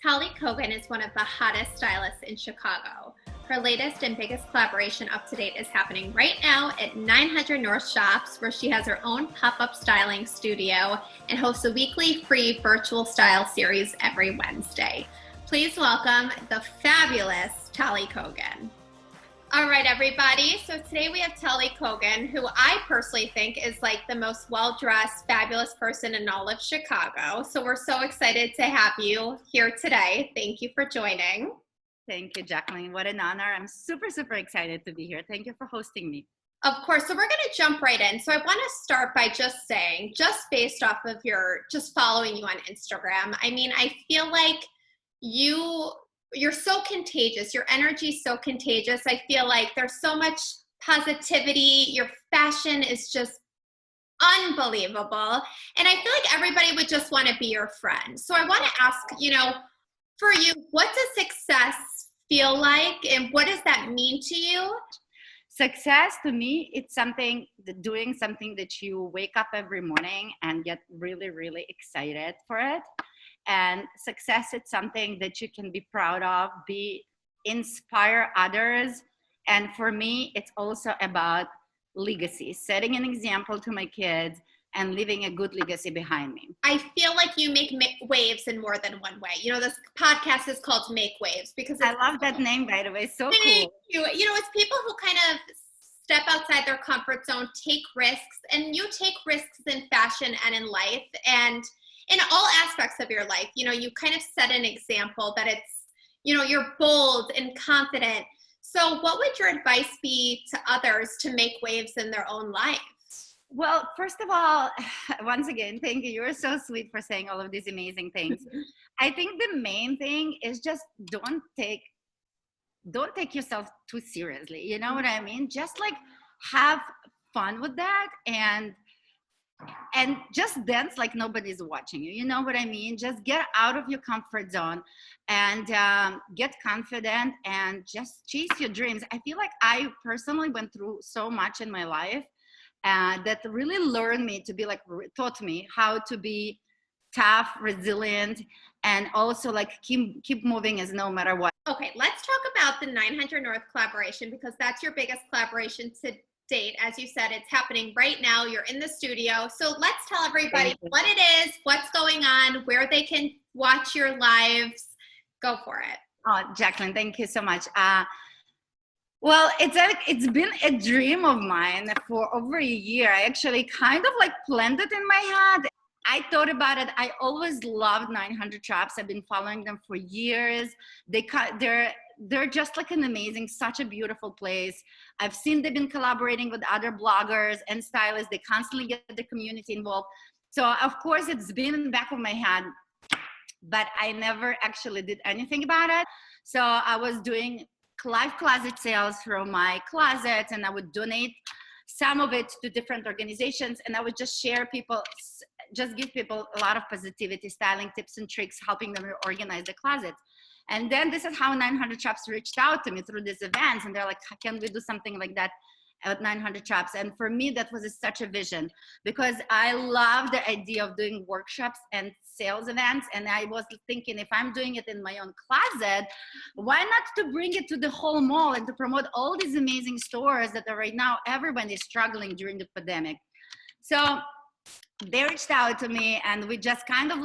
Tali Kogan is one of the hottest stylists in Chicago. Her latest and biggest collaboration up to date is happening right now at 900 North Shops, where she has her own pop-up styling studio and hosts a weekly free virtual style series every Wednesday. Please welcome the fabulous Tali Kogan. All right, everybody. So today we have Tali Kogan, who I personally think is like the most well-dressed, fabulous person in all of Chicago. So we're so excited to have you here today. Thank you for joining. Thank you, Jaclyn. What an honor. I'm super, super excited to be here. Thank you for hosting me. Of course. So we're going to jump right in. So I want to start by just saying, just based off of just following you on Instagram, I mean, I feel like you're so contagious. Your energy is so contagious. I feel like there's so much positivity. Your fashion is just unbelievable. And I feel like everybody would just want to be your friend. So I want to ask, for you, what does success feel like and what does that mean to you? Success to me, it's doing something that you wake up every morning and get really, really excited for it. And success is something that you can be proud of, inspire others. And for me, it's also about legacy, setting an example to my kids and leaving a good legacy behind me. I feel like you make waves in more than one way. This podcast is called Make Waves because I love that name, by the way. So Thank cool. You. It's people who kind of step outside their comfort zone, take risks, and you take risks in fashion and in life and in all aspects of your life. You kind of set an example that it's, you're bold and confident. So what would your advice be to others to make waves in their own life? Well, first of all, once again, thank you. You're so sweet for saying all of these amazing things. I think the main thing is just don't take yourself too seriously. You know what I mean? Just like have fun with that and just dance like nobody's watching you. You know what I mean? Just get out of your comfort zone and get confident and just chase your dreams. I feel like I personally went through so much in my life that really taught me how to be tough, resilient, and also keep moving as no matter what. Okay, let's talk about the 900 North collaboration because that's your biggest collaboration to date. As you said, it's happening right now. You're in the studio. So let's tell everybody what it is, what's going on, where they can watch your lives. Go for it. Oh, Jaclyn, thank you so much. Well, it's been a dream of mine for over a year. I actually kind of planned it in my head. I thought about it. I always loved 900 Shops. I've been following them for years. They're just like an amazing, such a beautiful place. I've seen they've been collaborating with other bloggers and stylists. They constantly get the community involved. So of course it's been in the back of my head, but I never actually did anything about it. So I was doing live closet sales from my closets and I would donate some of it to different organizations and I would just give people a lot of positivity, styling tips and tricks, helping them organize the closets. And then this is how 900 Shops reached out to me through these events. And they're like, can we do something like that at 900 Shops? And for me, that was such a vision because I love the idea of doing workshops and sales events. And I was thinking, if I'm doing it in my own closet, why not to bring it to the whole mall and to promote all these amazing stores that are right now, everyone is struggling during the pandemic. So they reached out to me and we just kind of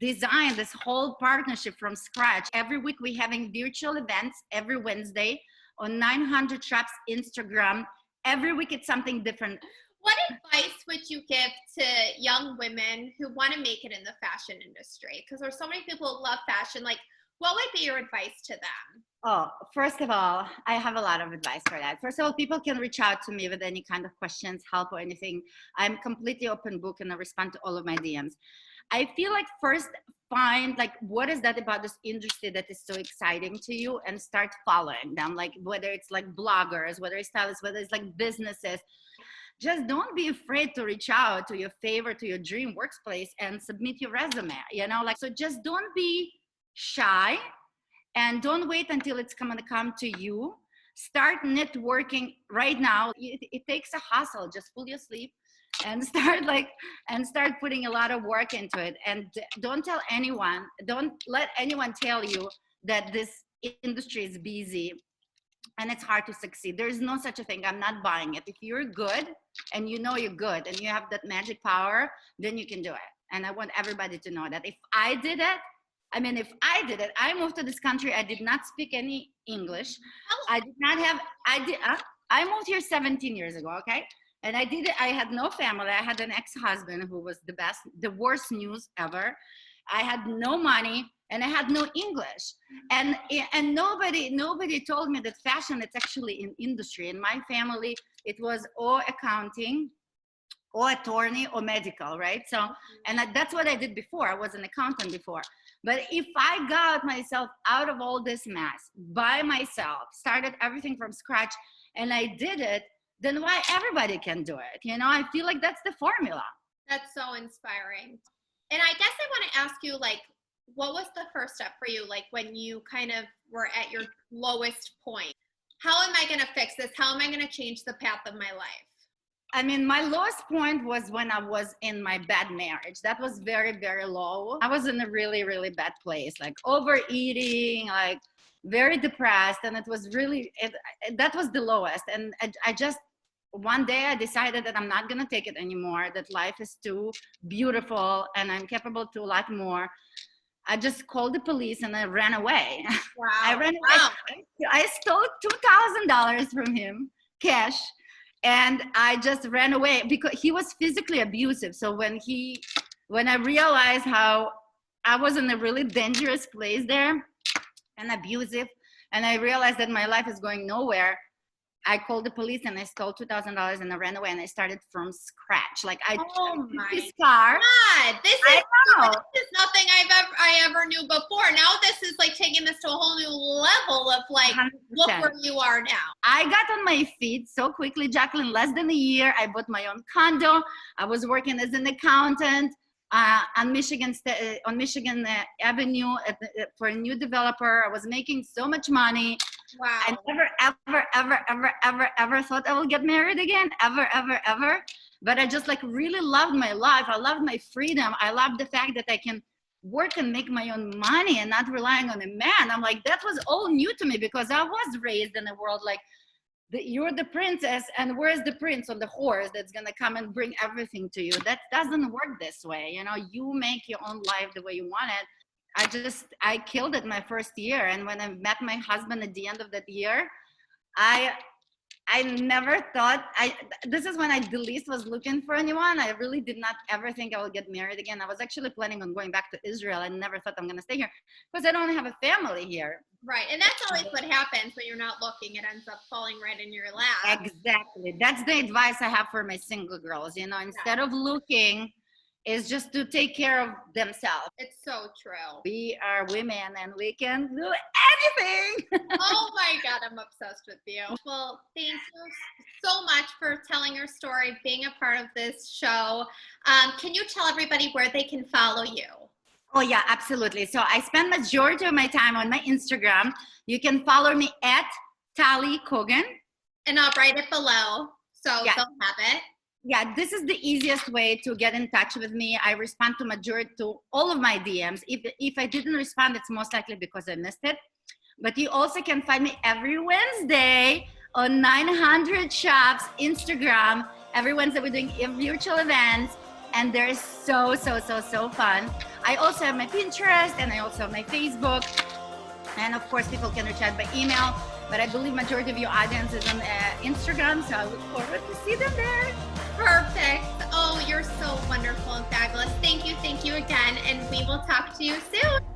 designed this whole partnership from scratch. Every week we're having virtual events every Wednesday on 900 Shops Instagram. Every week it's something different. What advice would you give to young women who want to make it in the fashion industry? Because there's so many people who love fashion. What would be your advice to them? Oh, first of all, I have a lot of advice for that. First of all, people can reach out to me with any kind of questions, help, or anything. I'm completely open book and I respond to all of my DMs. I feel like first find what is that about this industry that is so exciting to you and start following them, whether it's bloggers, whether it's stylists, whether it's businesses. Just don't be afraid to reach out to your favorite, to your dream workplace and submit your resume, so just don't be shy and don't wait until it's going to come to you. Start networking right now. It takes a hustle. Just pull your sleeve and start putting a lot of work into it. And don't let anyone tell you that this industry is busy and it's hard to succeed. There's no such a thing. I'm not buying it. If you're good and you know you're good and you have that magic power, then you can do it. And I want everybody to know that if I did it, I moved to this country. I did not speak any English. I moved here 17 years ago. Okay. And I did it. I had no family. I had an ex-husband who was the worst news ever. I had no money and I had no English. And nobody told me that fashion, it's actually an industry. In my family, it was or accounting or attorney or medical, right? So, and that's what I did before. I was an accountant before. But if I got myself out of all this mess by myself, started everything from scratch, and I did it, then why everybody can do it? You know, I feel like that's the formula. That's so inspiring. And I guess I want to ask you, like, what was the first step for you? Like when you kind of were at your lowest point, how am I going to fix this? How am I going to change the path of my life? I mean, my lowest point was when I was in my bad marriage. That was very, very low. I was in a really, really bad place, like overeating, like very depressed. And it was really, that was the lowest. And I just, one day I decided that I'm not going to take it anymore, that life is too beautiful and I'm capable to a lot more. I just called the police and I ran away. Wow. I ran away. Wow. I stole $2,000 from him, cash. And I just ran away because he was physically abusive. So when I realized how I was in a really dangerous place there and abusive, and I realized that my life is going nowhere, I called the police and I stole $2,000 and I ran away and I started from scratch. Like I took his car. God, this is nothing I ever knew before. Now this is like taking this to a whole new level of like, 100%. Look where you are now. I got on my feet so quickly, Jaclyn. Less than a year, I bought my own condo. I was working as an accountant on Michigan Avenue for a new developer. I was making so much money. Wow. I never, ever thought I will get married again, ever. But I just like really loved my life. I loved my freedom. I loved the fact that I can work and make my own money and not relying on a man. I'm like, that was all new to me because I was raised in a world like, you're the princess and where's the prince on the horse that's gonna come and bring everything to you? That doesn't work this way. You know, you make your own life the way you want it. I killed it my first year. And when I met my husband at the end of that year, I never thought, this is when I the least was looking for anyone. I really did not ever think I would get married again. I was actually planning on going back to Israel. I never thought I'm gonna stay here because I don't have a family here. Right, and that's always what happens when you're not looking. It ends up falling right in your lap. Exactly, that's the advice I have for my single girls. You know, instead of looking, is just to take care of themselves. It's so true. We are women and we can do anything. Oh my God, I'm obsessed with you. Well, thank you so much for telling your story, being a part of this show. Can you tell everybody where they can follow you? Oh yeah, absolutely. So I spend majority of my time on my Instagram. You can follow me at Tali Kogan. And I'll write it below so they'll have it. Yeah, this is the easiest way to get in touch with me. I respond to all of my DMs. If I didn't respond, it's most likely because I missed it. But you also can find me every Wednesday on 900 Shops Instagram. Every Wednesday we're doing virtual events and they're so fun. I also have my Pinterest and I also have my Facebook. And of course, people can reach out by email. But I believe majority of your audience is on Instagram, so I look forward to see them there. Perfect. Oh, you're so wonderful and fabulous. Thank you again, and we will talk to you soon.